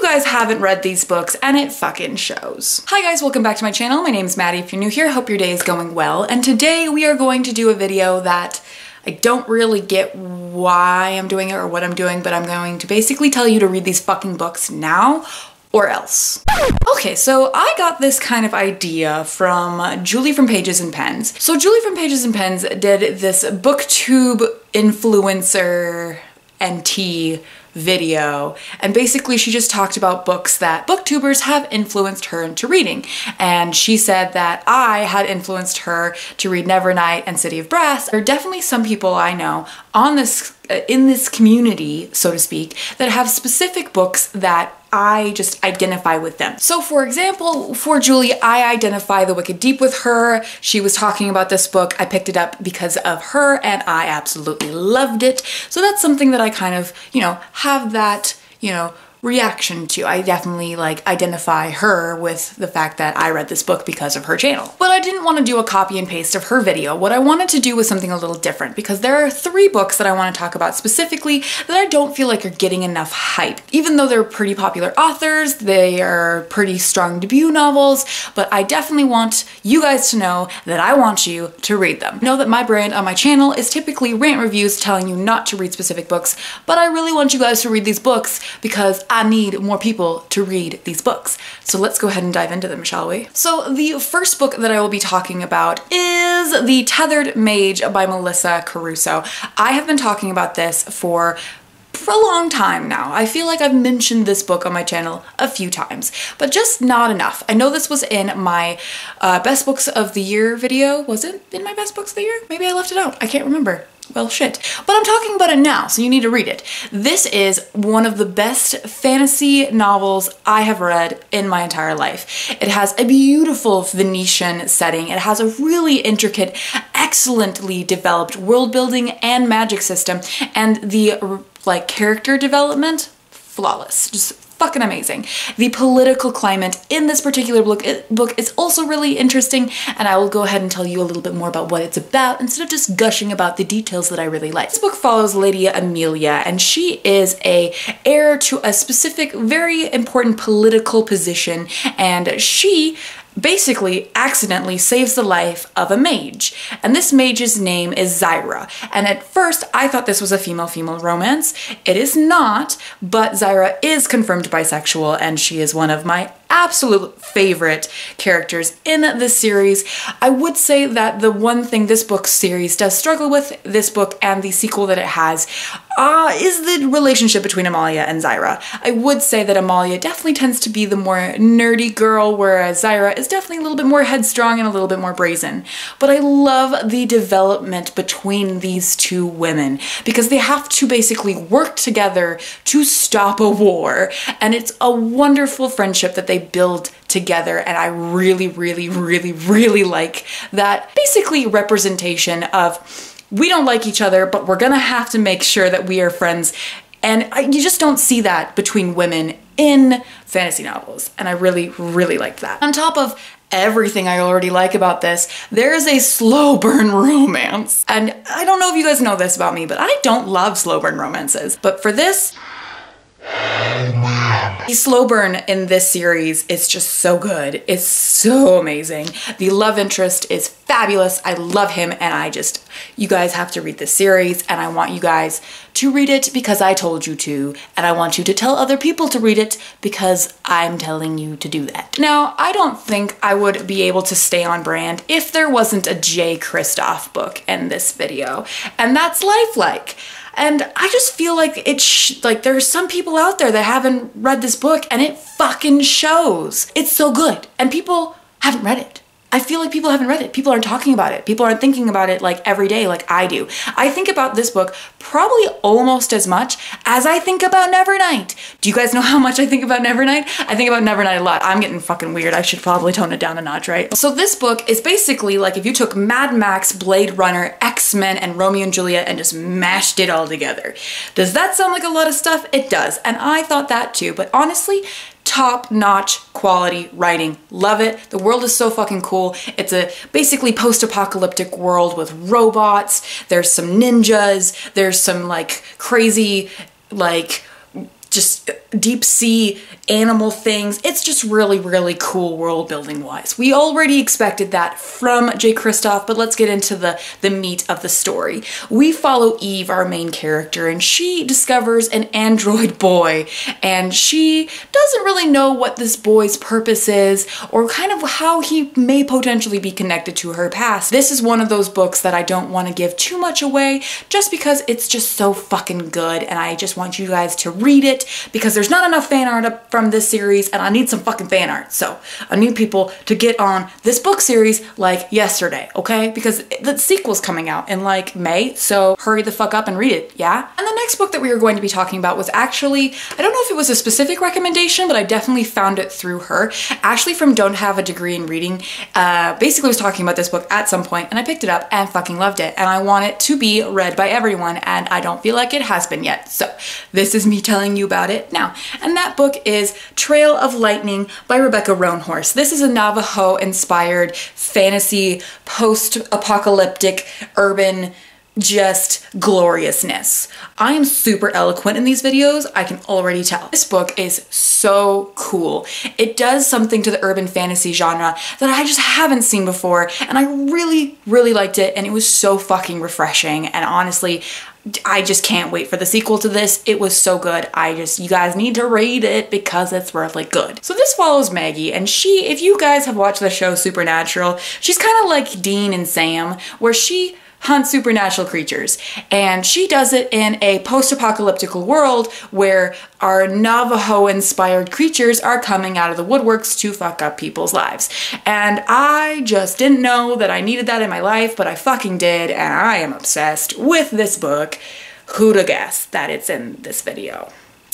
guys haven't read these books and it fucking shows. Hi guys, welcome back to my channel. My name is Maddie. If you're new here, I hope your day is going well. And today we are going to do a video that I don't really get why I'm doing it or what I'm doing, but I'm going to basically tell you to read these fucking books now or else. Okay, so I got this kind of idea from Julie from Pages and Pens. So Julie from Pages and Pens did this booktube influencer NT video, and basically she just talked about books that booktubers have influenced her into reading. And she said that I had influenced her to read Nevernight and City of Brass. There are definitely some people I know on this in this community, so to speak, that have specific books that I just identify with them. So for example, for Julie, I identify The Wicked Deep with her. She was talking about this book. I picked it up because of her and I absolutely loved it. So that's something that I kind of, have that, reaction to. I definitely identify her with the fact that I read this book because of her channel. But I didn't want to do a copy and paste of her video. What I wanted to do was something a little different because there are 3 books that I want to talk about specifically that I don't feel like are getting enough hype. Even though they're pretty popular authors, they are pretty strong debut novels, but I definitely want you guys to know that I want you to read them. Know that my brand on my channel is typically rant reviews telling you not to read specific books, but I really want you guys to read these books because I need more people to read these books. So let's go ahead and dive into them, shall we? So the first book that I will be talking about is The Tethered Mage by Melissa Caruso. I have been talking about this for a long time now. I feel like I've mentioned this book on my channel a few times, but just not enough. I know this was in my best books of the year video. Was it in my best books of the year? Maybe I left it out. I can't remember. Well, shit. But I'm talking about it now, so you need to read it. This is one of the best fantasy novels I have read in my entire life. It has a beautiful Venetian setting. It has a really intricate, excellently developed world building and magic system, and the character development, flawless. Just fucking amazing. The political climate in this particular book is also really interesting, and I will go ahead and tell you a little bit more about what it's about instead of just gushing about the details that I really like. This book follows Lady Amelia, and she is a heir to a specific, very important political position, and she basically accidentally saves the life of a mage. And this mage's name is Zyra. And at first I thought this was a female-female romance. It is not, but Zyra is confirmed bisexual and she is one of my absolute favorite characters in this series. I would say that the one thing this book series does struggle with, this book and the sequel that it has, is the relationship between Amalia and Zyra. I would say that Amalia definitely tends to be the more nerdy girl, whereas Zyra is definitely a little bit more headstrong and a little bit more brazen. But I love the development between these two women because they have to basically work together to stop a war, and it's a wonderful friendship that they build together, and I really, really, really, really like that basically representation of we don't like each other, but we're gonna have to make sure that we are friends. And you just don't see that between women in fantasy novels, and I really, really like that. On top of everything I already like about this, there is a slow burn romance. And I don't know if you guys know this about me, but I don't love slow burn romances. But for this, the slow burn in this series is just so good. It's so amazing. The love interest is fabulous. I love him, and you guys have to read this series, and I want you guys to read it because I told you to, and I want you to tell other people to read it because I'm telling you to do that. Now, I don't think I would be able to stay on brand if there wasn't a J. Kristoff book in this video, and that's Lifelike. And I just feel like there's some people out there that haven't read this book and it fucking shows. It's so good and people haven't read it. I feel like people haven't read it. People aren't talking about it. People aren't thinking about it every day like I do. I think about this book probably almost as much as I think about Nevernight. Do you guys know how much I think about Nevernight? I think about Nevernight a lot. I'm getting fucking weird. I should probably tone it down a notch, right? So this book is basically like if you took Mad Max, Blade Runner, X-Men, and Romeo and Juliet and just mashed it all together. Does that sound like a lot of stuff? It does. And I thought that too. But honestly, top-notch quality writing. Love it. The world is so fucking cool. It's a basically post-apocalyptic world with robots. There's some ninjas. There's some crazy just deep sea animal things. It's just really, really cool world building wise. We already expected that from J. Kristoff, but let's get into the meat of the story. We follow Eve, our main character, and she discovers an android boy, and she doesn't really know what this boy's purpose is or kind of how he may potentially be connected to her past. This is one of those books that I don't want to give too much away just because it's just so fucking good, and I just want you guys to read it because there's not enough fan art up from this series and I need some fucking fan art. So I need people to get on this book series like yesterday, okay? Because the sequel's coming out in like May, so hurry the fuck up and read it, yeah? And the next book that we were going to be talking about was actually, I don't know if it was a specific recommendation, but I definitely found it through her. Ashley from Don't Have a Degree in Reading basically was talking about this book at some point, and I picked it up and fucking loved it, and I want it to be read by everyone, and I don't feel like it has been yet. So this is me telling you about it now. And that book is Trail of Lightning by Rebecca Roanhorse. This is a Navajo-inspired fantasy, post-apocalyptic, urban, just gloriousness. I am super eloquent in these videos, I can already tell. This book is so cool. It does something to the urban fantasy genre that I just haven't seen before, and I really, really liked it, and it was so fucking refreshing, and honestly, I just can't wait for the sequel to this. It was so good. You guys need to read it because it's really good. So this follows Maggie, and she, if you guys have watched the show Supernatural, she's kind of like Dean and Sam, where she hunt supernatural creatures, and she does it in a post-apocalyptic world where our Navajo-inspired creatures are coming out of the woodworks to fuck up people's lives. And I just didn't know that I needed that in my life, but I fucking did, and I am obsessed with this book. Who'd have guessed that it's in this video?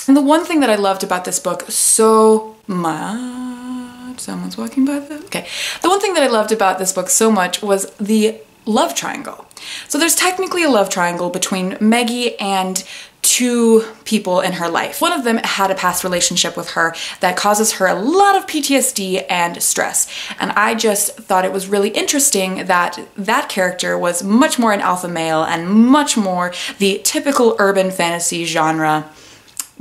And the one thing that I loved about this book so much, someone's walking by the, okay. The one thing that I loved about this book so much was the love triangle. So there's technically a love triangle between Maggie and two people in her life. One of them had a past relationship with her that causes her a lot of PTSD and stress. And I just thought it was really interesting that that character was much more an alpha male and much more the typical urban fantasy genre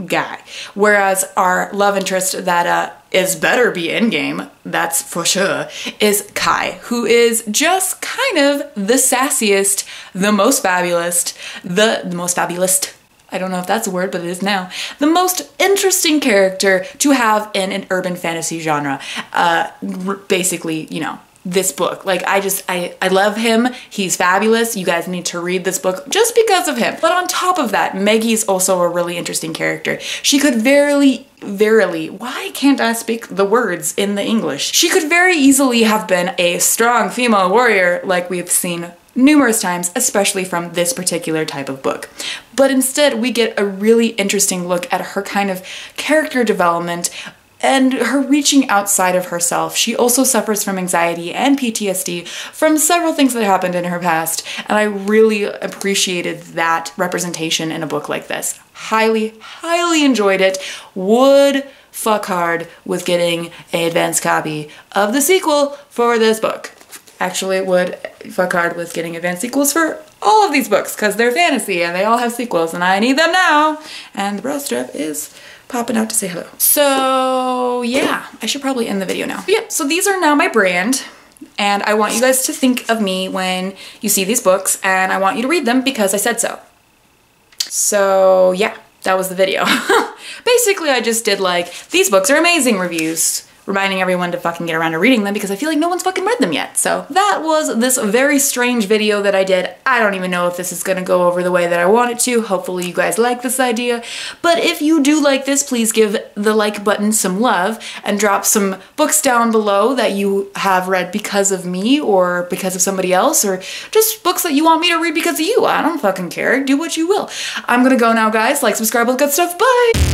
guy. Whereas our love interest that is better be endgame, that's for sure, is Kai, who is just kind of the sassiest, the most fabulous, I don't know if that's a word, but it is now, the most interesting character to have in an urban fantasy genre. Basically, you know, this book. Like, I love him. He's fabulous. You guys need to read this book just because of him. But on top of that, Maggie's also a really interesting character. She could verily, why can't I speak the words in the English? She could very easily have been a strong female warrior like we've seen numerous times, especially from this particular type of book. But instead, we get a really interesting look at her kind of character development and her reaching outside of herself. She also suffers from anxiety and PTSD from several things that happened in her past, and I really appreciated that representation in a book like this. Highly, highly enjoyed it. Would fuck hard with getting an advanced copy of the sequel for this book. Actually, would fuck hard with getting advanced sequels for all of these books because they're fantasy and they all have sequels and I need them now. And the bra strap is popping out to say hello. So yeah, I should probably end the video now. But yeah, so these are now my brand, and I want you guys to think of me when you see these books, and I want you to read them because I said so. So yeah, that was the video. Basically, I just did like, these books are amazing reviews, reminding everyone to fucking get around to reading them because I feel like no one's fucking read them yet. So that was this very strange video that I did. I don't even know if this is gonna go over the way that I want it to. Hopefully you guys like this idea. But if you do like this, please give the like button some love and drop some books down below that you have read because of me or because of somebody else, or just books that you want me to read because of you. I don't fucking care. Do what you will. I'm gonna go now, guys. Like, subscribe, all the good stuff. Bye!